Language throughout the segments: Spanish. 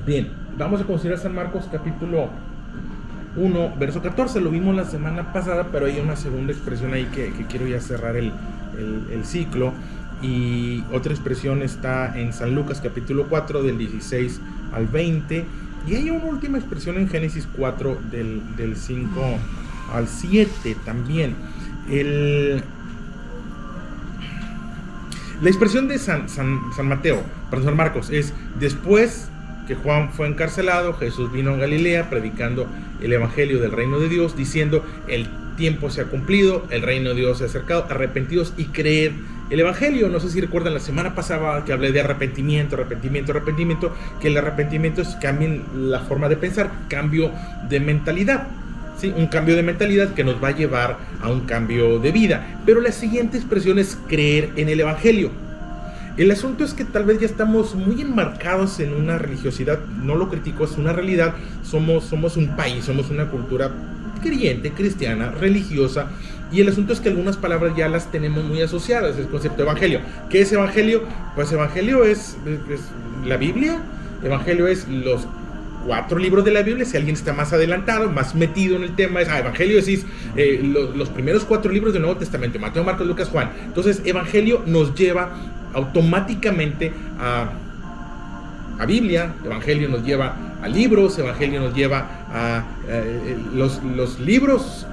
Bien, vamos a considerar San Marcos capítulo 1, verso 14. Lo vimos la semana pasada, pero hay una segunda expresión ahí que quiero ya cerrar el ciclo. Y otra expresión está en San Lucas capítulo 4, del 16 al 20. Y hay una última expresión en Génesis 4, del 5 al 7 también. La expresión de San Marcos es: después que Juan fue encarcelado, Jesús vino a Galilea predicando el evangelio del reino de Dios, diciendo: el tiempo se ha cumplido, el reino de Dios se ha acercado, arrepentidos y creed el evangelio. No sé si recuerdan la semana pasada que hablé de arrepentimiento, que el arrepentimiento es cambien la forma de pensar, cambio de mentalidad. ¿Sí? Un cambio de mentalidad que nos va a llevar a un cambio de vida. Pero la siguiente expresión es creer en el evangelio. El asunto es que tal vez ya estamos muy enmarcados en una religiosidad. No lo critico, es una realidad. Somos un país, somos una cultura creyente, cristiana, religiosa, y el asunto es que algunas palabras ya las tenemos muy asociadas. El concepto de evangelio. ¿Qué es evangelio? Pues evangelio es la Biblia. Evangelio es los 4 libros de la Biblia. Si alguien está más adelantado, más metido en el tema, es evangelio, decís los primeros 4 libros del Nuevo Testamento: Mateo, Marcos, Lucas, Juan. Entonces evangelio nos lleva automáticamente a Biblia. Evangelio nos lleva a libros. Evangelio nos lleva a los libros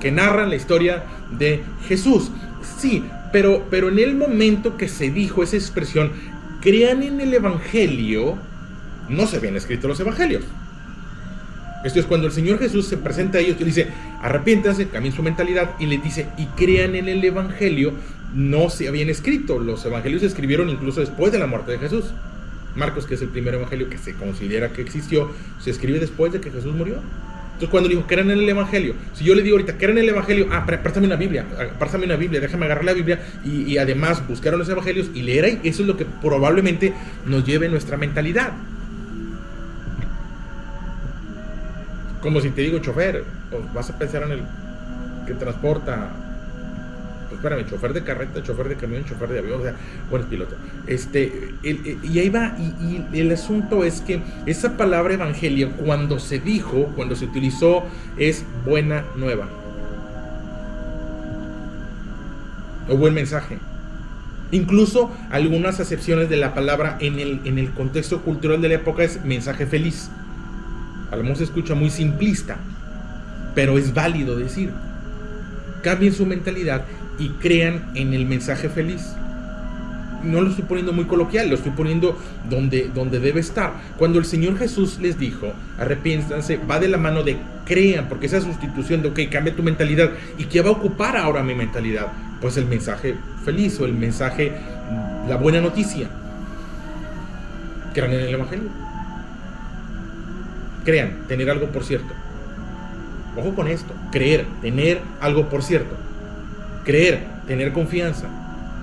que narran la historia de Jesús. Sí, pero en el momento que se dijo esa expresión, crean en el evangelio, no se habían escrito los evangelios. Esto es cuando el Señor Jesús se presenta a ellos y les dice: arrepiéntanse, cambien su mentalidad, y les dice: y crean en el evangelio. No se habían escrito. Los evangelios se escribieron incluso después de la muerte de Jesús. Marcos, que es el primer evangelio que se considera que existió, se escribe después de que Jesús murió. Entonces, cuando dijo crean en el evangelio, si yo le digo ahorita crean en el evangelio, préstame una Biblia, déjame agarrar la Biblia y además buscar los evangelios y leer ahí. Eso es lo que probablemente nos lleve nuestra mentalidad. Como si te digo chofer, pues vas a pensar en el que transporta, pues espérame, chofer de carreta, chofer de camión, chofer de avión, o sea, bueno, es piloto. Y ahí va, y el asunto es que esa palabra evangelio, cuando se dijo, cuando se utilizó, es buena nueva o buen mensaje. Incluso algunas acepciones de la palabra en el contexto cultural de la época es mensaje feliz. A lo mejor se escucha muy simplista, pero es válido decir: cambien su mentalidad y crean en el mensaje feliz. No lo estoy poniendo muy coloquial, lo estoy poniendo donde debe estar. Cuando el Señor Jesús les dijo: arrepiéntanse, va de la mano de crean, porque esa sustitución de ok, cambia tu mentalidad. ¿Y qué va a ocupar ahora mi mentalidad? Pues el mensaje feliz, o el mensaje, la buena noticia. Crean en el evangelio. Crean, tener algo por cierto. Ojo con esto: creer, tener algo por cierto. Creer, tener confianza.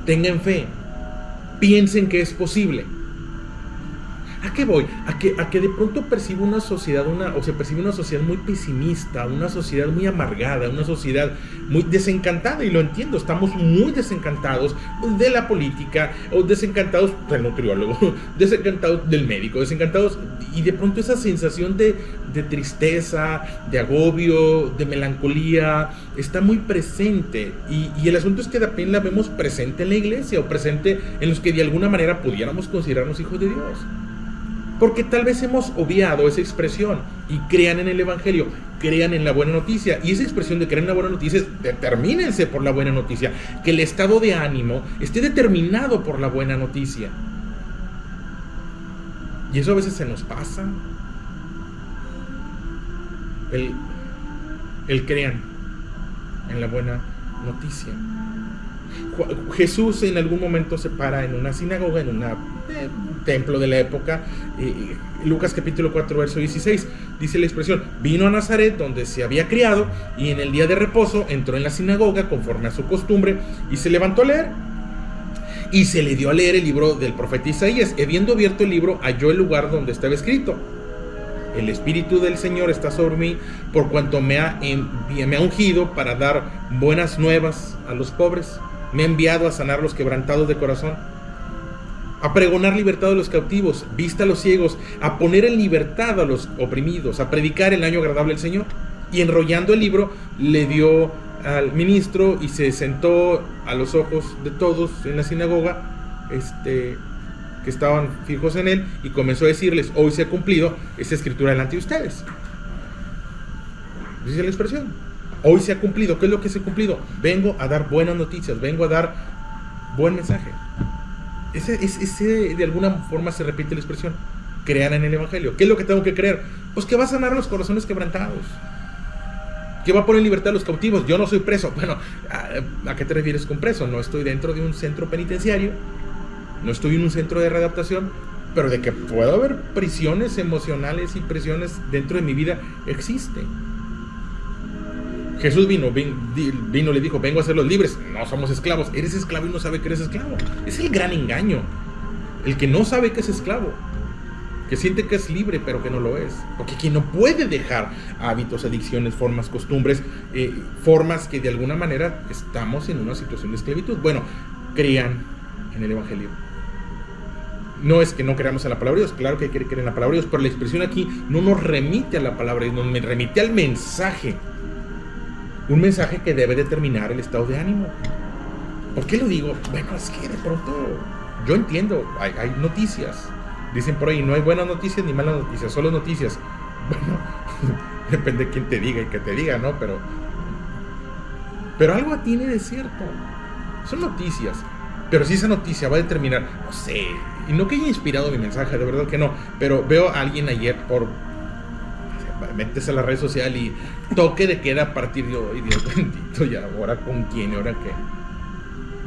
Tengan fe. Piensen que es posible. ¿A qué voy? A que de pronto percibo una sociedad, se percibe una sociedad muy pesimista, una sociedad muy amargada, una sociedad muy desencantada, y lo entiendo. Estamos muy desencantados de la política, o desencantados del nutriólogo, desencantados del médico, desencantados, y de pronto esa sensación de tristeza, de agobio, de melancolía, está muy presente, y el asunto es que también la vemos presente en la iglesia, o presente en los que de alguna manera pudiéramos considerarnos hijos de Dios. Porque tal vez hemos obviado esa expresión. Y crean en el evangelio, crean en la buena noticia. Y esa expresión de creer en la buena noticia es: determínense por la buena noticia. Que el estado de ánimo esté determinado por la buena noticia. Y eso a veces se nos pasa. El crean en la buena noticia. Jesús en algún momento se para en una sinagoga, en un templo de la época. Lucas capítulo 4, verso 16, dice la expresión: vino a Nazaret, donde se había criado, y en el día de reposo entró en la sinagoga conforme a su costumbre, y se levantó a leer. Y se le dio a leer el libro del profeta Isaías. Habiendo abierto el libro, halló el lugar donde estaba escrito: el Espíritu del Señor está sobre mí, por cuanto me ha ungido para dar buenas nuevas a los pobres. Me ha enviado a sanar los quebrantados de corazón. a pregonar libertad a los cautivos, vista a los ciegos, a poner en libertad a los oprimidos, a predicar el año agradable del Señor. Y enrollando el libro, le dio al ministro y se sentó a los ojos de todos en la sinagoga, que estaban fijos en él, y comenzó a decirles: hoy se ha cumplido esta escritura delante de ustedes. Dice la expresión: hoy se ha cumplido. ¿Qué es lo que se ha cumplido? Vengo a dar buenas noticias, vengo a dar buen mensaje. Ese de alguna forma se repite la expresión: crean en el Evangelio. ¿Qué es lo que tengo que creer? Pues que va a sanar los corazones quebrantados, que va a poner en libertad a los cautivos. Yo no soy preso. Bueno, ¿a qué te refieres con preso? No estoy dentro de un centro penitenciario, no estoy en un centro de readaptación, pero de que pueda haber prisiones emocionales y prisiones dentro de mi vida, existe. Jesús vino, le dijo: vengo a hacerlos libres. No somos esclavos. Eres esclavo y no sabe que eres esclavo. Es el gran engaño. El que no sabe que es esclavo, que siente que es libre pero que no lo es. Porque quien no puede dejar hábitos, adicciones, formas, costumbres, formas que de alguna manera estamos en una situación de esclavitud. Bueno, crean en el Evangelio. No es que no creamos en la palabra de Dios, claro que hay que creer en la palabra de Dios, pero la expresión aquí no nos remite a la palabra de Dios, nos remite al mensaje. Un mensaje que debe determinar el estado de ánimo. ¿Por qué lo digo? Bueno, es que de pronto yo entiendo, hay noticias. Dicen por ahí: no hay buenas noticias ni malas noticias, solo noticias. Bueno, depende de quién te diga y que te diga, ¿no? Pero algo tiene de cierto. Son noticias. Pero si esa noticia va a determinar, no sé, y no que haya inspirado mi mensaje, de verdad que no, pero veo a alguien ayer metes a la red social y toque de queda a partir de hoy. Dios bendito, ¿y ahora con quién? ¿Ahora qué?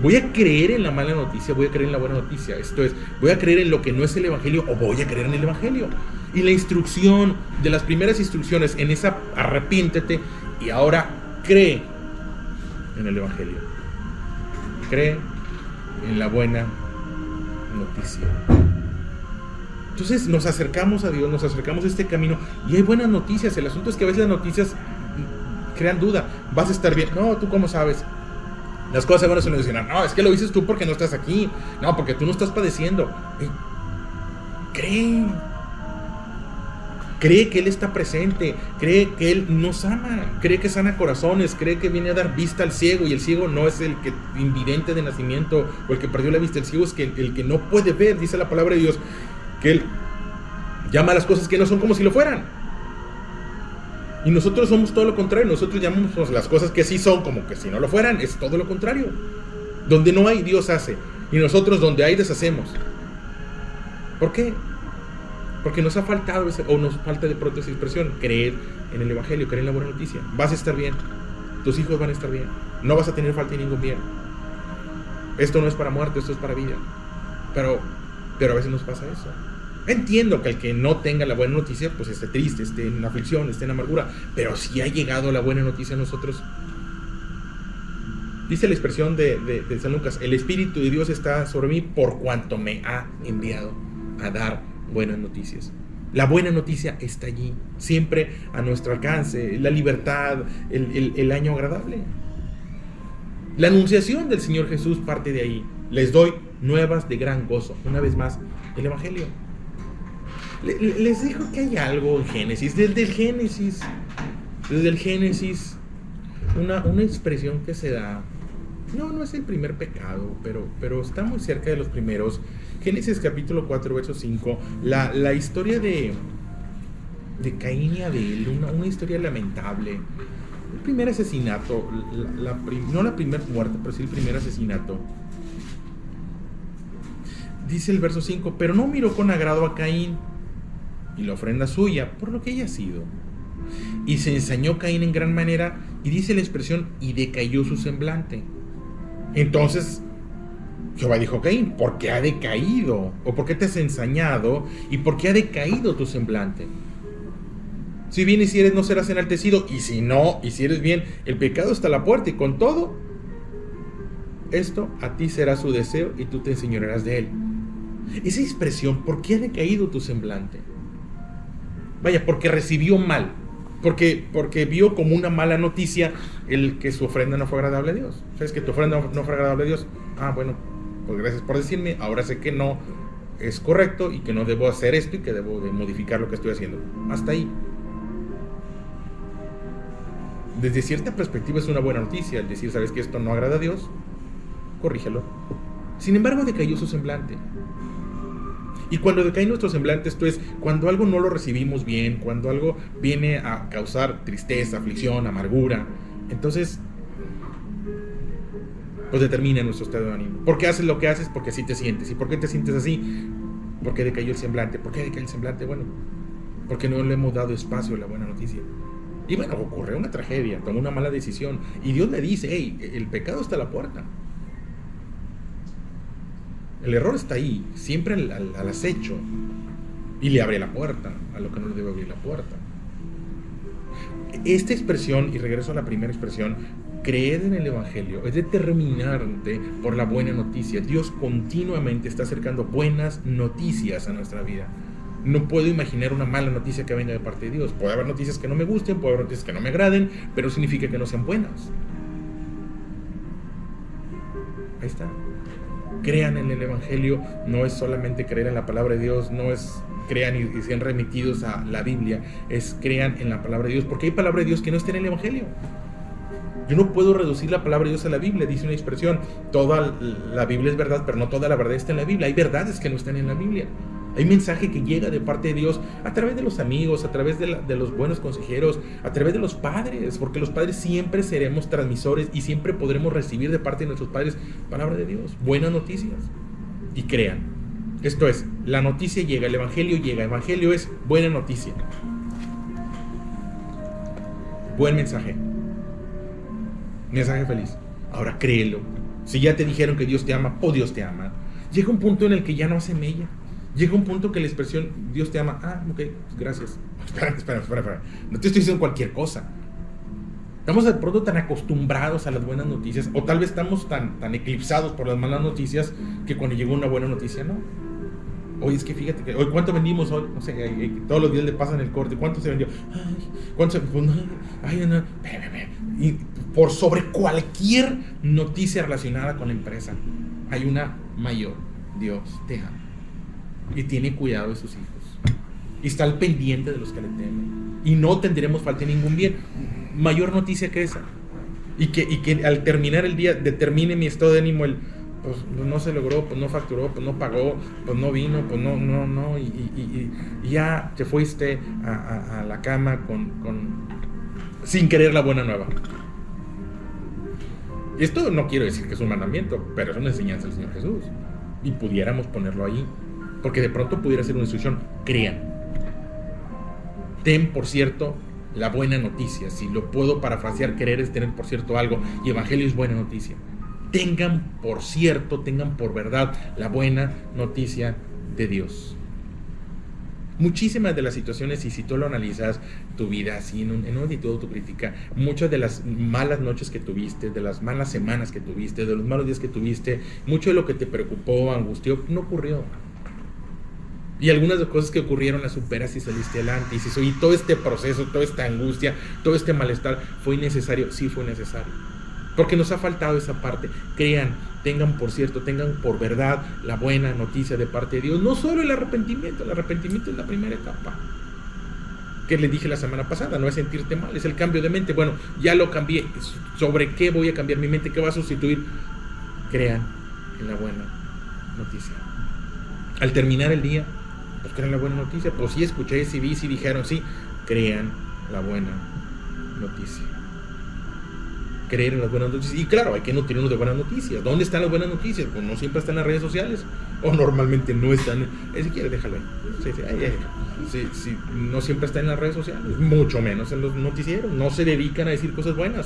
¿Voy a creer en la mala noticia? ¿Voy a creer en la buena noticia? Esto es, ¿voy a creer en lo que no es el Evangelio o voy a creer en el Evangelio? Y la instrucción, de las primeras instrucciones, en esa: arrepiéntete y ahora cree en el Evangelio. Cree en la buena noticia. Entonces nos acercamos a Dios, nos acercamos a este camino y hay buenas noticias. El asunto es que a veces las noticias crean duda. Vas a estar bien. No, ¿tú cómo sabes? Las cosas se van a solucionar. No, es que lo dices tú porque no estás aquí. No, porque tú no estás padeciendo. Cree que Él está presente. Cree que Él nos ama. Cree que sana corazones. Cree que viene a dar vista al ciego. Y el ciego no es el que invidente de nacimiento o el que perdió la vista. El ciego es el que no puede ver. Dice la palabra de Dios que Él llama a las cosas que no son como si lo fueran. Y nosotros somos todo lo contrario. Nosotros llamamos las cosas que sí son como que si no lo fueran. Es todo lo contrario. Donde no hay, Dios hace. Y nosotros donde hay, deshacemos. ¿Por qué? Porque nos ha faltado o nos falta de pronto esa expresión: creer en el Evangelio, creer en la buena noticia. Vas a estar bien. Tus hijos van a estar bien. No vas a tener falta de ningún bien. Esto no es para muerte, esto es para vida. Pero a veces nos pasa eso. Entiendo que el que no tenga la buena noticia pues esté triste, esté en aflicción, esté en amargura, pero si ha llegado la buena noticia a nosotros. Dice la expresión de San Lucas: el Espíritu de Dios está sobre mí por cuanto me ha enviado a dar buenas noticias. La buena noticia está allí, siempre a nuestro alcance. La libertad, el año agradable. La anunciación del Señor Jesús parte de ahí. Les doy nuevas de gran gozo. Una vez más, el Evangelio. Les digo que hay algo en Génesis. Desde el Génesis, una expresión que se da. No es el primer pecado, pero está muy cerca de los primeros. Génesis capítulo 4, verso 5. La historia de Caín y Abel, una historia lamentable. El primer asesinato, no la primera muerte, pero sí el primer asesinato. Dice el verso 5: pero no miró con agrado a Caín y la ofrenda suya por lo que haya sido. Y se ensañó Caín en gran manera, y dice la expresión: y decayó su semblante. Entonces Jehová dijo a Caín: ¿por qué ha decaído? ¿O por qué te has ensañado? ¿Y por qué ha decaído tu semblante? Si bien hicieres, no serás enaltecido, y si no hicieres bien, el pecado está a la puerta, y con todo esto a ti será su deseo, y tú te enseñorearás de él. Esa expresión: ¿por qué ha decaído tu semblante? Vaya, porque recibió mal, porque vio como una mala noticia el que su ofrenda no fue agradable a Dios. ¿Sabes que tu ofrenda no fue agradable a Dios? Ah, bueno, pues gracias por decirme, ahora sé que no es correcto y que no debo hacer esto y que debo de modificar lo que estoy haciendo. Hasta ahí. Desde cierta perspectiva es una buena noticia el decir, sabes que esto no agrada a Dios, corrígelo. Sin embargo, decayó su semblante. Y cuando decae nuestro semblante, esto es cuando algo no lo recibimos bien, cuando algo viene a causar tristeza, aflicción, amargura, entonces pues determina nuestro estado de ánimo. ¿Por qué haces lo que haces? Porque así te sientes. ¿Y por qué te sientes así? Porque decayó el semblante. ¿Por qué decayó el semblante? Bueno, porque no le hemos dado espacio a la buena noticia. Y bueno, ocurrió una tragedia, tomó una mala decisión. Y Dios le dice, hey, el pecado está a la puerta. El error está ahí, siempre al acecho. Y le abre la puerta a lo que no le debe abrir la puerta. Esta expresión, y regreso a la primera expresión, creer en el Evangelio, es determinante por la buena noticia. Dios continuamente está acercando buenas noticias a nuestra vida. No puedo imaginar una mala noticia que venga de parte de Dios. Puede haber noticias que no me gusten, puede haber noticias que no me agraden, pero significa que no sean buenas. Ahí está. Crean en el Evangelio, no es solamente creer en la palabra de Dios, no es crean y sean remitidos a la Biblia, es crean en la palabra de Dios, porque hay palabra de Dios que no está en el Evangelio. Yo no puedo reducir la palabra de Dios a la Biblia, dice una expresión, toda la Biblia es verdad, pero no toda la verdad está en la Biblia. Hay verdades que no están en la Biblia. Hay mensaje que llega de parte de Dios a través de los amigos, a través de los buenos consejeros, a través de los padres, porque los padres siempre seremos transmisores y siempre podremos recibir de parte de nuestros padres palabra de Dios, buenas noticias. Y crean. Esto es, la noticia llega, el Evangelio llega, el Evangelio es buena noticia. Buen mensaje. Mensaje feliz. Ahora créelo. Si ya te dijeron que Dios te ama, o Dios te ama. Llega un punto en el que ya no hace mella. Llega un punto que la expresión Dios te ama, ok, gracias. Espera. No te estoy diciendo cualquier cosa. Estamos de pronto tan acostumbrados a las buenas noticias, o tal vez estamos tan eclipsados por las malas noticias, que cuando llegó una buena noticia, no. Oye, es que fíjate que hoy, ¿cuánto vendimos hoy? No sé, todos los días le pasan el corte. ¿Cuánto se vendió? ¿Cuánto se vendió? No. Y por sobre cualquier noticia relacionada con la empresa, hay una mayor. Dios te ama. Y tiene cuidado de sus hijos. Y está al pendiente de los que le temen. Y no tendremos falta de ningún bien. Mayor noticia que esa. Y que al terminar el día determine mi estado de ánimo pues no se logró, pues no facturó, pues no pagó, pues no vino, pues no, y ya te fuiste a la cama sin querer la buena nueva. Esto no quiero decir que es un mandamiento, pero es una enseñanza del Señor Jesús. Y pudiéramos ponerlo ahí, porque de pronto pudiera ser una instrucción. Crean. Ten por cierto la buena noticia. Si lo puedo parafrasear, creer es tener por cierto algo, y Evangelio es buena noticia. Tengan por cierto, tengan por verdad la buena noticia de Dios. Muchísimas de las situaciones, y si tú lo analizas tu vida así en una actitud autocrítica, muchas de las malas noches que tuviste, de las malas semanas que tuviste, de los malos días que tuviste, mucho de lo que te preocupó, angustió, no ocurrió. Y algunas de las cosas que ocurrieron las superas y saliste adelante. Y todo este proceso, toda esta angustia, todo este malestar, ¿fue innecesario? Sí fue necesario. Porque nos ha faltado esa parte. Crean, tengan por cierto, tengan por verdad la buena noticia de parte de Dios. No solo el arrepentimiento es la primera etapa. Que le dije la semana pasada, no es sentirte mal, es el cambio de mente. Bueno, ya lo cambié. ¿Sobre qué voy a cambiar mi mente? ¿Qué va a sustituir? Crean en la buena noticia. Al terminar el día, pues crean la buena noticia. Pues sí escuché, sí vi, sí dijeron, sí. Crean la buena noticia. Creer en las buenas noticias. Y claro, hay que nutrirnos de buenas noticias. ¿Dónde están las buenas noticias? Pues no siempre están en las redes sociales, o normalmente no están. Si quieres, déjalo ahí. Sí, no siempre están en las redes sociales, mucho menos en los noticieros. No se dedican a decir cosas buenas.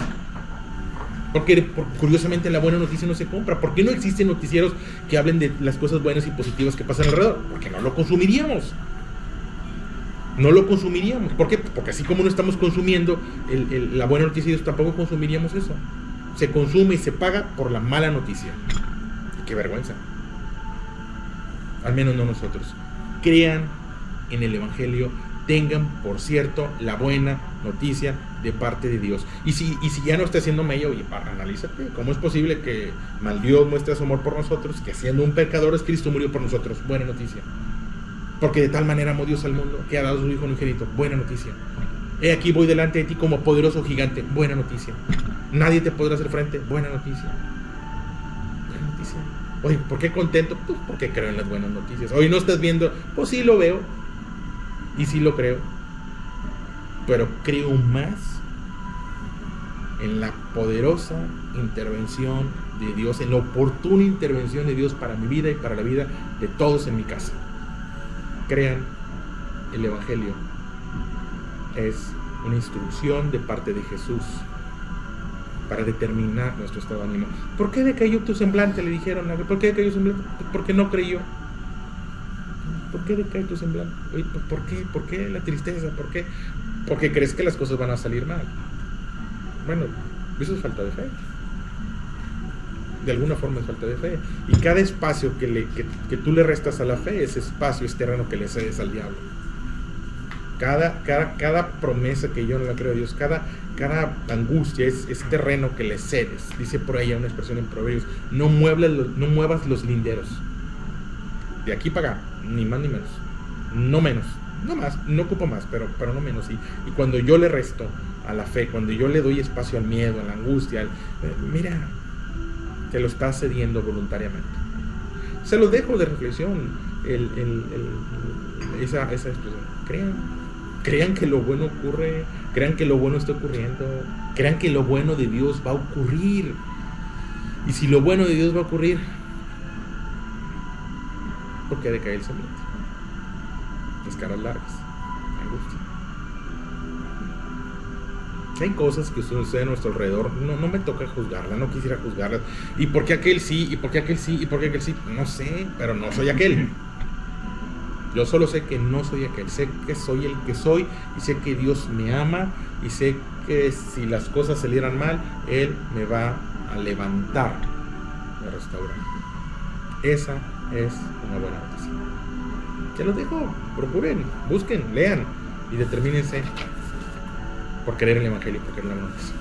Porque curiosamente la buena noticia no se compra. ¿Por qué no existen noticieros que hablen de las cosas buenas y positivas que pasan alrededor? Porque no lo consumiríamos. ¿Por qué? Porque así como no estamos consumiendo la buena noticia, tampoco consumiríamos eso. Se consume y se paga por la mala noticia. Qué vergüenza. Al menos no nosotros. Crean en el Evangelio, tengan por cierto la buena noticia de parte de Dios. Y si ya no está haciendo mella, oye, analízate, ¿cómo es posible que mal Dios muestre su amor por nosotros, que siendo un pecador Cristo murió por nosotros? Buena noticia. Porque de tal manera amó Dios al mundo que ha dado a su Hijo unigénito. Buena noticia. He aquí voy delante de ti como poderoso gigante. Buena noticia. Nadie te podrá hacer frente. Buena noticia. Buena noticia. Oye, ¿por qué contento? Pues porque creo en las buenas noticias. Hoy no estás viendo, pues sí lo veo y sí lo creo, pero creo más en la poderosa intervención de Dios, en la oportuna intervención de Dios para mi vida y para la vida de todos en mi casa. Crean, el Evangelio es una instrucción de parte de Jesús para determinar nuestro estado de ánimo. ¿Por qué decayó tu semblante? Le dijeron. ¿Por qué decayó tu semblante? Porque no creyó. ¿Por qué decae tu semblante? Oye, ¿por qué? ¿Por qué la tristeza? ¿Por qué? Porque crees que las cosas van a salir mal. Bueno, eso es falta de fe. De alguna forma es falta de fe. Y cada espacio que tú le restas a la fe, ese espacio es terreno que le cedes al diablo. Cada promesa que yo no la creo a Dios, cada angustia es terreno que le cedes. Dice por ahí una expresión en Proverbios: no muevas los linderos. De aquí para acá, ni más ni menos. No menos, no más, no ocupo más, pero no menos. Y cuando yo le resto a la fe, cuando yo le doy espacio al miedo, a la angustia, mira, te lo estás cediendo voluntariamente. Se los dejo de reflexión, esa expresión. Crean que lo bueno ocurre, crean que lo bueno está ocurriendo, crean que lo bueno de Dios va a ocurrir. Y si lo bueno de Dios va a ocurrir, ¿por qué decae el semblante? Las caras largas, angustia. Hay cosas que suceden a nuestro alrededor, no me toca juzgarlas, no quisiera juzgarlas. ¿Y por qué aquel sí? ¿Y por qué aquel sí? ¿Y por qué aquel sí? No sé, pero no soy aquel. Yo solo sé que no soy aquel, sé que soy el que soy, y sé que Dios me ama, y sé que si las cosas salieran mal, Él me va a levantar, me restaurar. Esa es una buena noticia. Ya los dejo, procuren, busquen, lean y determínense por creer en el Evangelio, por creer en la buena noticia.